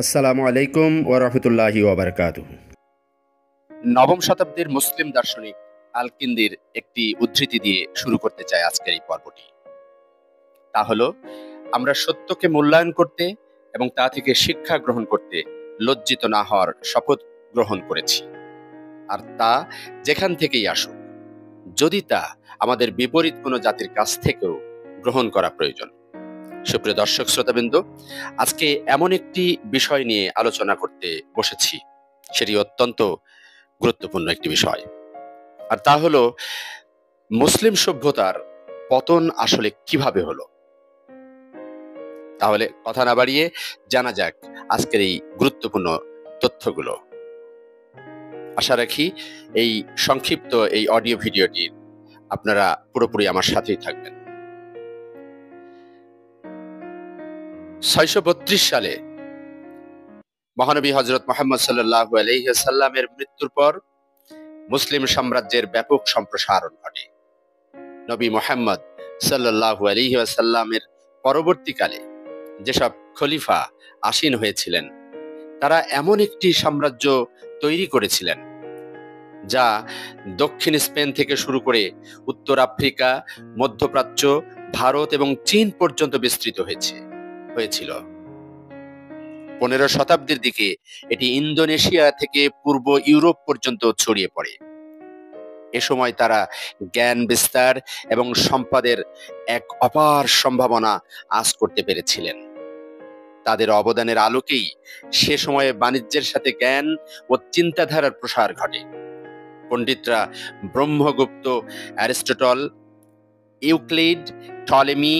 আসসালামু আলাইকুম ওয়া রাহমাতুল্লাহি ওয়া বারাকাতুহু। নবম শতাব্দীর মুসলিম দার্শনিক আল-কিন্দির একটি উদ্ধৃতি দিয়ে শুরু করতে চাই আজকের এই পর্বটি। তা হলো, আমরা সত্যকে মূল্যায়ন করতে এবং তা থেকে শিক্ষা গ্রহণ করতে লজ্জিত না হওয়ার শপথ গ্রহণ করেছি। আর তা যেখান থেকেই আসুক, যদি তা আমাদের বিপরীত কোনো জাতির কাছ থেকেও গ্রহণ করা প্রয়োজন। সুপ্রিয় দর্শক শ্রোতাবৃন্দ, আজকে এমন একটি বিষয় নিয়ে আলোচনা করতে বসেছি, সেটি অত্যন্ত গুরুত্বপূর্ণ একটি বিষয়। আর তা হলো, মুসলিম সভ্যতার পতন আসলে কিভাবে হলো। তাহলে কথা না বাড়িয়ে জানা যাক আজকের এই গুরুত্বপূর্ণ তথ্যগুলো। আশা রাখি এই সংক্ষিপ্ত এই অডিও ভিডিওটির আপনারা পুরোপুরি আমার সাথেই থাকবেন। 632 সালে মহানবী হযরত মুহাম্মদ সাল্লাল্লাহু আলাইহি ওয়াসাল্লামের মৃত্যুর পর মুসলিম সাম্রাজ্যের ব্যাপক সম্প্রসারণ ঘটে। নবী মুহাম্মদ সাল্লাল্লাহু আলাইহি ওয়াসাল্লামের পরবর্তীকালে যেসব খলিফা আসীন হয়েছিলেন, তারা এমন একটি সাম্রাজ্য তৈরি করেছিলেন যা দক্ষিণ স্পেন থেকে শুরু করে উত্তর আফ্রিকা, মধ্যপ্রাচ্য, ভারত এবং চীন পর্যন্ত বিস্তৃত হয়েছিল। 15 শতাব্দীর দিকে এটি ইন্দোনেশিয়া থেকে পূর্ব ইউরোপ পর্যন্ত ছড়িয়ে পড়ে। এ সময় তারা জ্ঞান বিস্তার এবং সম্পদের এক অপার সম্ভাবনা আঁচ করতে পেরেছিলেন। তাদের অবদানের আলোকেই সে সময়ে বাণিজ্যের সাথে জ্ঞান ও চিন্তাধারার প্রসার ঘটে। পণ্ডিতরা ব্রহ্মগুপ্ত, অ্যারিস্টটল, ইউক্লিড, টলেমি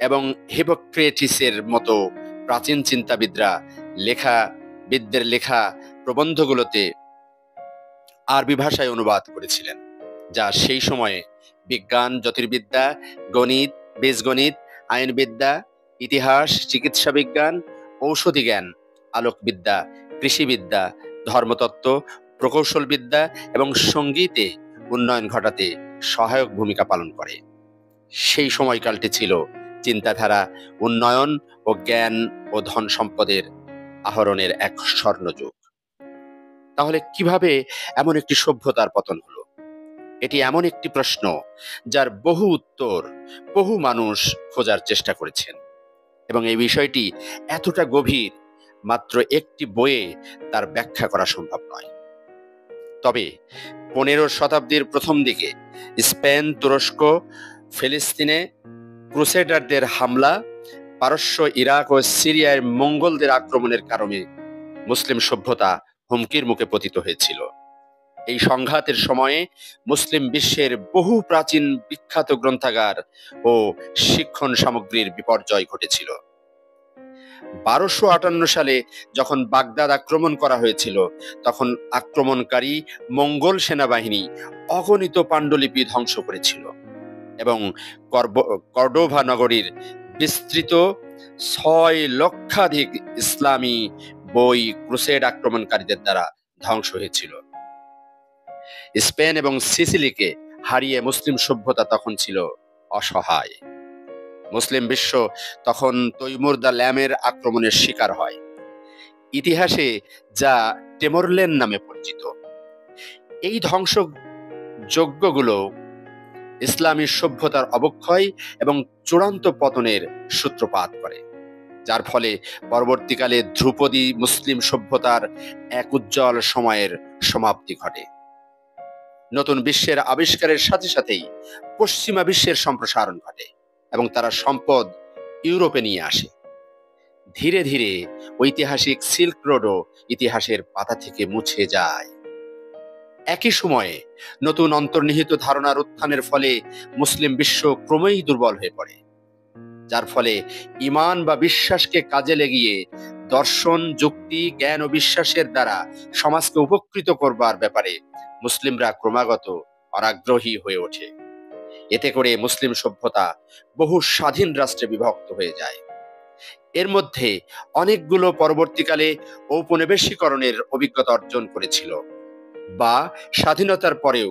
এবং হিপোক্রেটিসের মতো প্রাচীন চিন্তাবিদরা লেখা প্রবন্ধগুলোতে আরবি ভাষায় অনুবাদ করেছিলেন, যা সেই সময়ে বিজ্ঞান, জ্যোতির্বিদ্যা, গণিত, বীজগণিত, আইনবিদ্যা, ইতিহাস, চিকিৎসা বিজ্ঞান, ঔষধি জ্ঞান, আলোকবিদ্যা, কৃষিবিদ্যা, ধর্মতত্ত্ব, প্রকৌশলবিদ্যা এবং সঙ্গীতে উন্নয়ন ঘটাতে সহায়ক ভূমিকা পালন করে। সেই সময়কালটি ছিল চিন্তাধারা উন্নয়ন ও জ্ঞান ও ধন সম্পদের আহরণের এক স্বর্ণযুগ। তাহলে কিভাবে এমন একটি সভ্যতার পতন হলো? এটি এমন একটি প্রশ্ন যার বহু উত্তর বহু মানুষ খোঁজার চেষ্টা করেছেন, এবং এই বিষয়টি এতটা গভীর, মাত্র একটি বইয়ে তার ব্যাখ্যা করা সম্ভব নয়। তবে 15 শতাব্দীর প্রথম দিকে স্পেন, তুরস্ক, ফিলিস্তিনে ক্রুসেডারদের হামলা, পারস্য, ইরাক ও সিরিয়ায় মঙ্গলদের আক্রমণের কারণে মুসলিম সভ্যতা হুমকির মুখে পতিত হয়েছিল। এই সংঘাতের সময়ে মুসলিম বিশ্বের বহু প্রাচীন বিখ্যাত গ্রন্থাগার ও শিক্ষণ সামগ্রীর বিপর্যয় ঘটেছিল। 1258 সালে যখন বাগদাদ আক্রমণ করা হয়েছিল, তখন আক্রমণকারী মঙ্গল সেনাবাহিনী অগণিত পাণ্ডুলিপি ধ্বংস করেছিল এবং কর্ডোভা নগরীর বিস্তৃত 6 লক্ষাধিক ইসলামী বই ক্রুসেড আক্রমণকারীদের দ্বারা ধ্বংস হয়েছিল। স্পেন এবং সিসিলিকে হারিয়ে মুসলিম সভ্যতা তখন ছিল অসহায়। মুসলিম বিশ্ব তখন তৈমুর দ্য ল্যামের আক্রমণের শিকার হয়, ইতিহাসে যা টেমরলেন নামে পরিচিত। এই ধ্বংসযজ্ঞগুলো ইসলামী সভ্যতার অবক্ষয় এবং চূড়ান্ত পতনের সূত্রপাত করে, যার ফলে পরবর্তীকালে ধ্রুপদী মুসলিম সভ্যতার এক উজ্জ্বল সময়ের সমাপ্তি ঘটে। নতুন বিশ্বের আবিষ্কারের সাথে সাথেই পশ্চিমা বিশ্বের সম্প্রসারণ ঘটে এবং তারা সম্পদ ইউরোপে নিয়ে আসে। ধীরে ধীরে ঐতিহাসিক সিল্ক রোডও ইতিহাসের পাতা থেকে মুছে যায়। একই সময়ে নতুন অন্তর্নিহিত ধারণার উত্থানের ফলে মুসলিম বিশ্ব ক্রমেই দুর্বল হয়ে পড়ে, যার ফলে ঈমান বা বিশ্বাসকে কাজে লাগিয়ে দর্শন, যুক্তি, জ্ঞান ও বিশ্বাসের দ্বারা সমাজকে উপকৃত করবার ব্যাপারে মুসলিমরা ক্রমাগত অনাগ্রহী হয়ে ওঠে। এতে করে মুসলিম সভ্যতা বহু স্বাধীন রাষ্ট্রে বিভক্ত হয়ে যায়। এর মধ্যে অনেকগুলো পরবর্তীকালে ঔপনিবেশিকরণের অভিজ্ঞতা অর্জন করেছিল বা স্বাধীনতার পরেও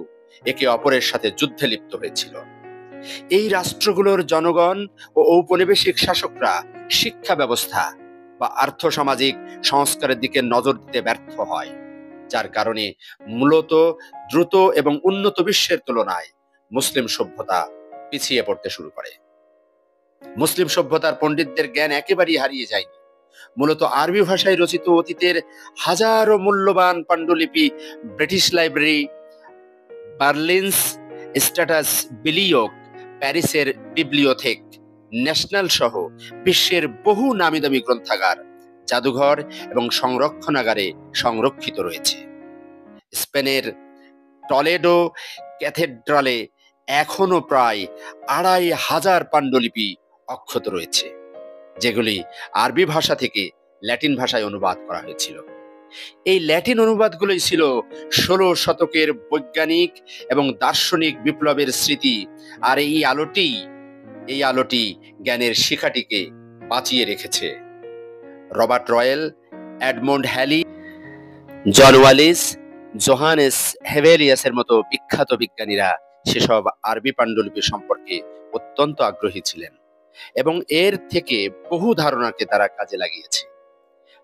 একে অপরের সাথে যুদ্ধে লিপ্ত হয়েছিল। এই রাষ্ট্রগুলোর জনগণ ও ঔপনিবেশিক শাসকরা শিক্ষা ব্যবস্থা বা আর্থসামাজিক সংস্কারের দিকে নজর দিতে ব্যর্থ হয়, যার কারণে মূলত দ্রুত এবং উন্নত বিশ্বের তুলনায় মুসলিম সভ্যতা পিছিয়ে পড়তে শুরু করে। মুসলিম সভ্যতার পণ্ডিতদের জ্ঞান একেবারেই হারিয়ে যায়নি। মূলত আরবি ভাষায় রচিত অতীতের হাজারো মূল্যবান পাণ্ডুলিপি, ব্রিটিশ লাইব্রেরি, বার্লিনস স্ট্যাটাস বিলিয়ক, প্যারিসের বিবলিওথেক ন্যাশনাল সহ বিশ্বের বহু নামিদামি গ্রন্থাগার, জাদুঘর এবং সংরক্ষণাগারে সংরক্ষিত রয়েছে। স্পেনের টলেডো ক্যাথেড্রালে এখনো প্রায় ২৫০০ পাণ্ডুলিপি অক্ষত রয়েছে, যেগুলি আরবি ভাষা থেকে ল্যাটিন ভাষায় অনুবাদ করা হয়েছিল। এই ল্যাটিন অনুবাদগুলোই ছিল ১৬ শতকের বৈজ্ঞানিক এবং দার্শনিক বিপ্লবের স্মৃতি। আর এই আলোটি জ্ঞানের শিখাটিকে বাঁচিয়ে রেখেছে। রবার্ট রয়েল, এডমন্ড হ্যালি, জন ওয়ালিস, জোহানেস হেভেলিয়াসের মতো বিখ্যাত বিজ্ঞানীরা সেসব আরবি পাণ্ডুলিপি সম্পর্কে অত্যন্ত আগ্রহী ছিলেন এবং এর থেকে বহু ধারণাকে তারা কাজে লাগিয়েছে।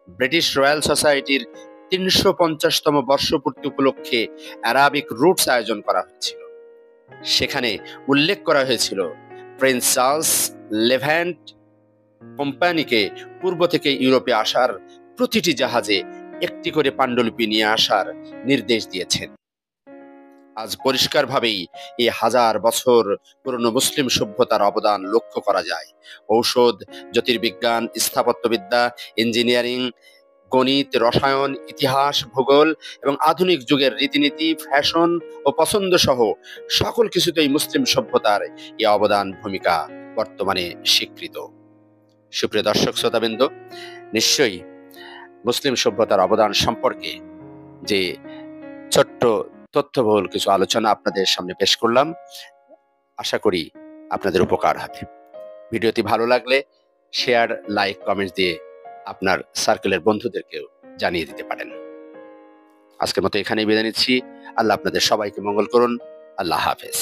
ব্রিটিশ রয়্যাল সোসাইটির ৩৫০তম বর্ষপূর্তি উপলক্ষে অ্যারাবিক রুটস আয়োজন করা হয়েছিল। সেখানে উল্লেখ করা হয়েছিল প্রিন্স চার্লস লেভ্যান্ট কোম্পানিকে পূর্ব থেকে ইউরোপে আসার প্রতিটি জাহাজে একটি করে পাণ্ডুলিপি নিয়ে আসার নির্দেশ দিয়েছেন। আজ পরিষ্কারভাবেই এই ১০০০ বছর পুরনো মুসলিম সভ্যতার অবদান লক্ষ্য করা যায়। ঔষধ, জ্যোতির্বিজ্ঞান, স্থাপত্যবিদ্যা, ইঞ্জিনিয়ারিং, গণিত, রসায়ন, ইতিহাস, ভূগোল এবং আধুনিক যুগের রীতিনীতি, ফ্যাশন ও পছন্দ সহ সকল কিছুতেই মুসলিম সভ্যতার এই অবদান ভূমিকা বর্তমানে স্বীকৃত। সুপ্রিয় দর্শক শ্রোতাবৃন্দ, নিশ্চয়ই মুসলিম সভ্যতার অবদান সম্পর্কে যে ছোট্ট তথ্যবহুল কিছু আলোচনা আপনাদের সামনে পেশ করলাম, আশা করি আপনাদের উপকার হবে। ভিডিওটি ভালো লাগলে শেয়ার, লাইক, কমেন্ট দিয়ে আপনার সার্কেলের বন্ধুদেরকেও জানিয়ে দিতে পারেন। আজকের মতো এখানেই বিদায় নিচ্ছি। আল্লাহ আপনাদের সবাইকে মঙ্গল করুন। আল্লাহ হাফেজ।